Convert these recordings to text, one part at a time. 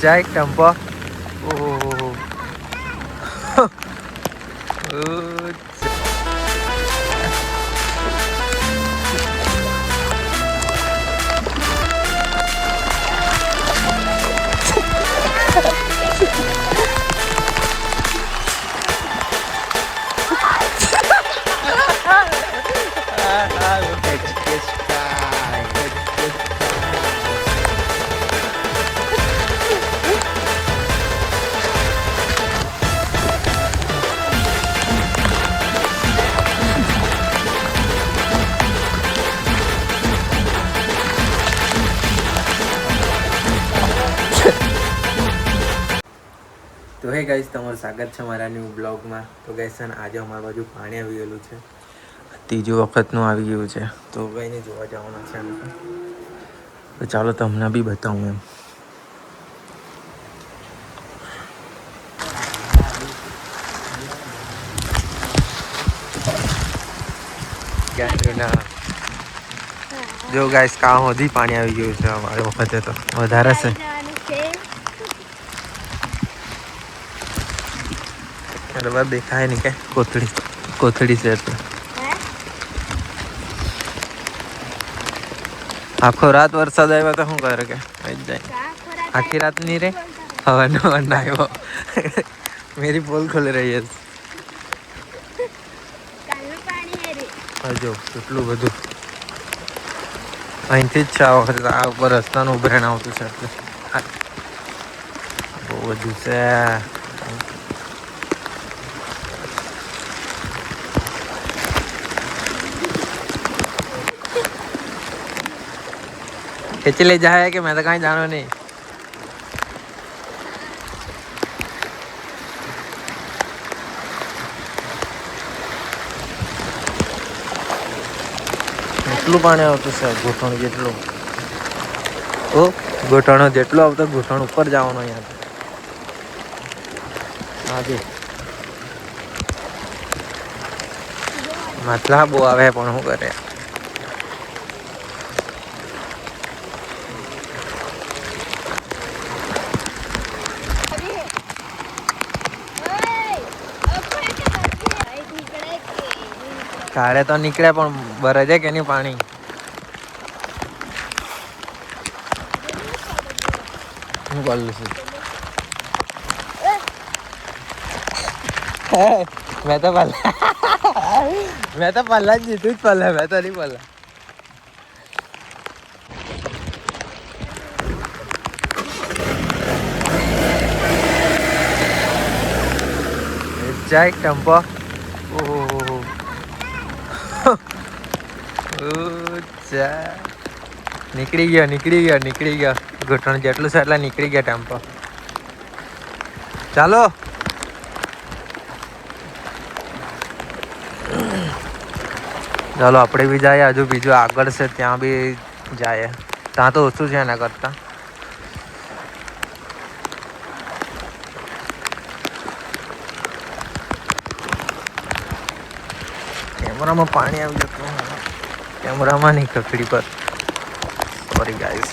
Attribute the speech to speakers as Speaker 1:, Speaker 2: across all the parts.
Speaker 1: જાય ટેમ્પો. તો હે ગાઈસ, તમારું સ્વાગત છે મારા ન્યૂ બ્લોગમાં. તો ગાઈસ છે ને, આજે અમારી બાજુ પાણી આવી ગયેલું છે. ત્રીજી વખતનું આવી ગયું છે. તો ભાઈને જોવા જવાના છે. તો ચાલો તમને બી બતાવું એમ. જો ગાઈસ, કાં સુધી પાણી આવી ગયું છે અમારી વખતે. તો વધારે છે. બરાબર દેખાય નહીં કે કોથળી છે. તો આખો રાત વરસાદ આવ્યો તો શું કરે કે આખી રાત નહીં રે. હવાનો આવ્યો. મેરી પોલ ખોલી રહી છે. જો કેટલું બધું અહીંથી જ છે. આ વખતે આ ઉપર રસ્તાનું ઉભરાણ આવતું છે. એટલે બહુ બધું છે. ખેંચી ले जाए कि मैं तो कहीं जानो नहीं. એટલું પાણી આવતું છે. ઘૂંટણ જેટલું. ઓ ઘૂંટણો જેટલું આવતું. ઘૂંટણ ઉપર જવાનો અહીંયા. હાજી મતલબ બહુ આવે પણ શું કરે. કાળે તો નીકળે પણ ભરે છે કે નહીં પાણી. હું બોલું છું મેં તો પહેલા જ જીતું જ પહેલા. મેં તો નહીં પહેલા. જાય ટેમ્પો. નીકળી ગયો. ઘૂંટણ જેટલું છે એટલે નીકળી ગયા ટેમ્પો. ચાલો આપણે બી જાય. હજુ બીજું આગળ છે ત્યાં બી જાય. ત્યાં તો ઓછું છે એના કરતા. કેમેરામાં પાણી આવી જતું. કેમેરામાં નહીં, ખકડી પર. Sorry guys.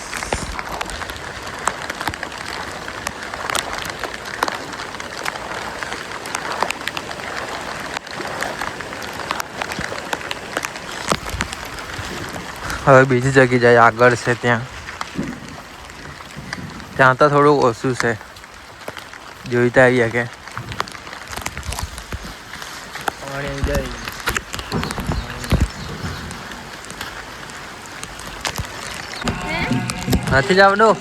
Speaker 1: હવે બીજી જગ્યાએ જાય. આગળ છે ત્યાં તો થોડું ઓછું છે. જોઈતા આવીએ કે પાણી આવી જાય. નથી જવાનું.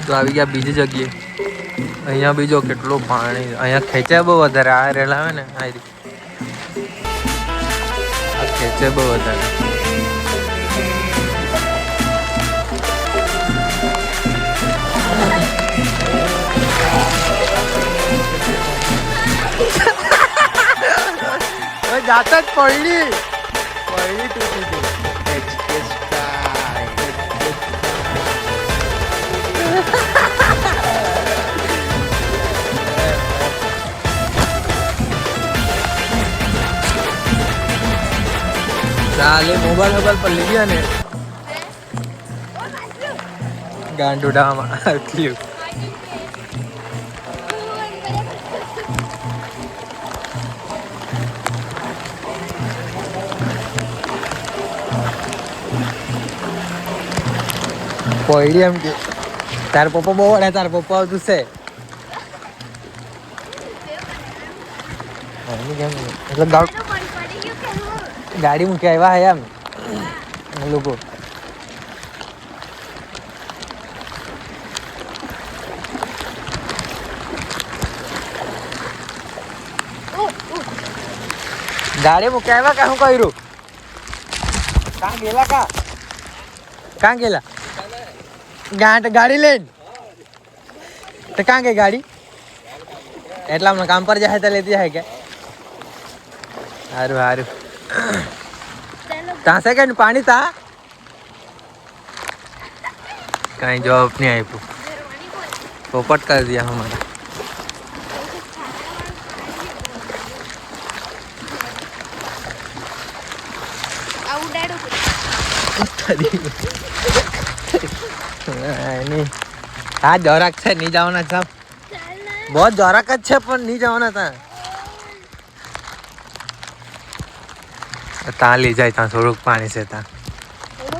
Speaker 1: તો આવી ગયા બીજી જગ્યાએ. અહીંયા બીજો કેટલું પાણી. અહીંયા ખેંચાય બહુ વધારે. આ રેલા આવે ને આ ખેંચે બહુ વધારે. જાતા જ પડી તૂટી ગઈ. ચાલે મોબાઈલ પર લઈ ગયા ને ગાંડુડામાં થયું. પડી એમ કે તાર પપ્પા બહુ વડે તાર પપ્પા આવતું છે એટલે ગાડી મૂકી આવ્યા હે એમ લોકો ગાડી મૂકી આવ્યા કા શું કર્યું કાં ગયેલા કાં ગયેલા ગાડી લઈને તો કાં ગઈ ગાડી એટલા હમણાં કામ પર જાય તો લેતી જાય કે સારું સારું ત્યાં સેકન્ડ પાણી તા કઈ જવાબ નહીં આપ્યું પોપટ કરી દિયા હમારા હા જોરાક છે નહીં જવાના સાહેબ બહુ જોરાક જ છે પણ નહીં જવાના ત્યાં લઈ જાય ત્યાં થોડુંક પાણી છે ત્યાં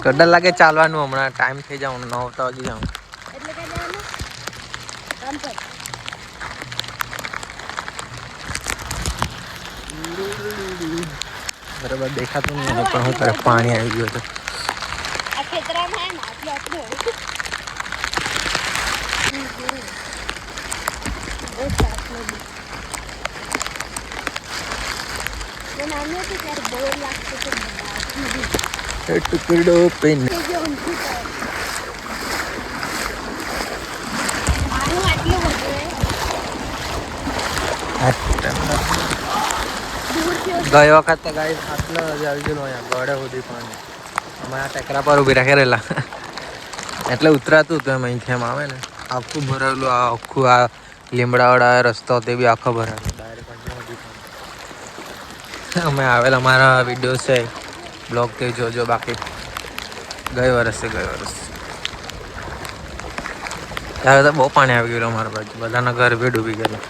Speaker 1: કડર લાગે ચાલવાનું હમણાં ટાઈમ થઈ જવાનું 9 વાગી જવાનું બરાબર દેખાતું નહીં પણ હું કરે પાણી આવી ગયું હતું ટુકડો પેન ગઈ વખત ગાઈ આટલો આવી ગયેલો અહીંયા ગળે સુધી પાણી અમારા ટેકરા પર ઉભી રાખી રહેલા એટલે ઉતરાતું હતું એમ અહીંથી એમ આવે ને આખું ભરેલું આખું આ લીમડાવાળા રસ્તો તે બી આખો ભરેલો ડાયરેક્ટ અમે આવેલા અમારા વિડીયો છે બ્લોગ તે જોજો બાકી ગઈ વર્ષ ત્યારે તો બહુ પાણી આવી ગયેલું અમારા બાજુ બધાના ઘર બી ડૂબી ગયેલું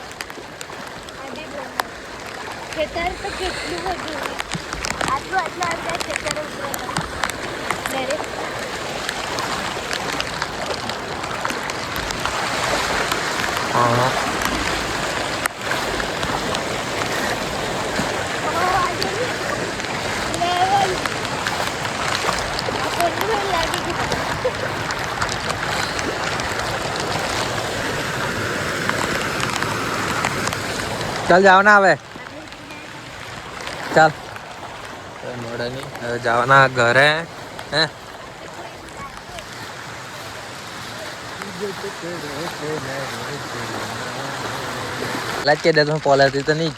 Speaker 1: હા ચાલ જવાના હવે ચાલ મોડે નહીં હવે જવાના ઘરે હે લાજ કે દે તું પોલાતી તો નહીં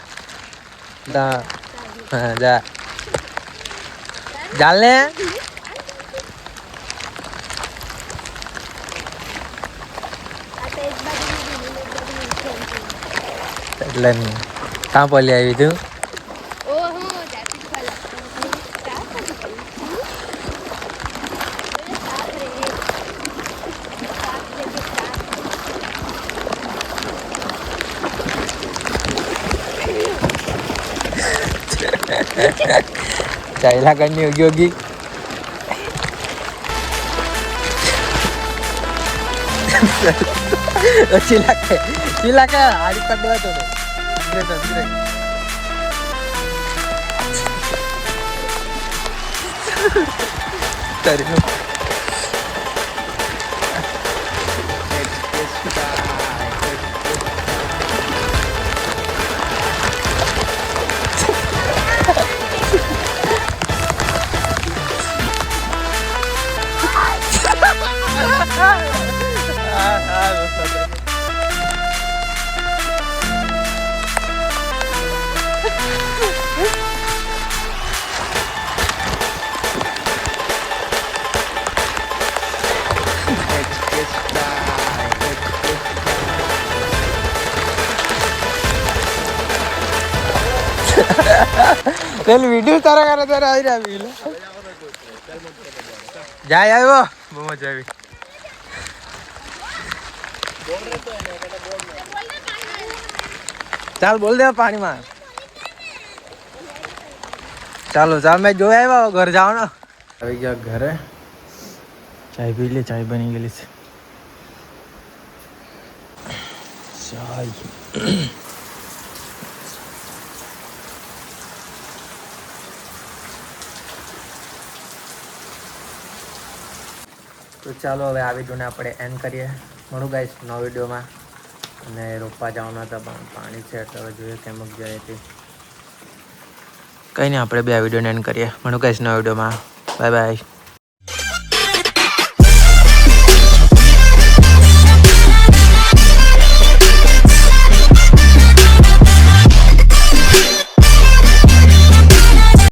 Speaker 1: હા જા ચાલ ને એટલે કાં પોલી આવી તું ચાલ્યા કરની યોગી ચીલા હાડી પર દેવા તો चल वीडियो तारा करा तारा आई रहा है जाए आयो बो मजा आई ચાલ બોલ દે પાણીમાં. ચાલો ચાલ મેં જોયા આવ્યા ઘર જાઓ ને. આવી ગયા ઘરે, ચાય પી લે, ચાય બની ગયેલી છે. ચાય તો ચાલો હવે આ વિડીયોને આપણે એન્ડ કરીએ. મળું ગાઈસ નવા વિડીયોમાં. અને રોપવા જવાના હતા પણ પાણી છે એટલે હવે જોઈએ કેમ જાય તે. કંઈ નહીં, આપણે બે વિડીયોને એન્ડ કરીએ. મળું ગાઈસ નવા વિડીયોમાં. Bye bye.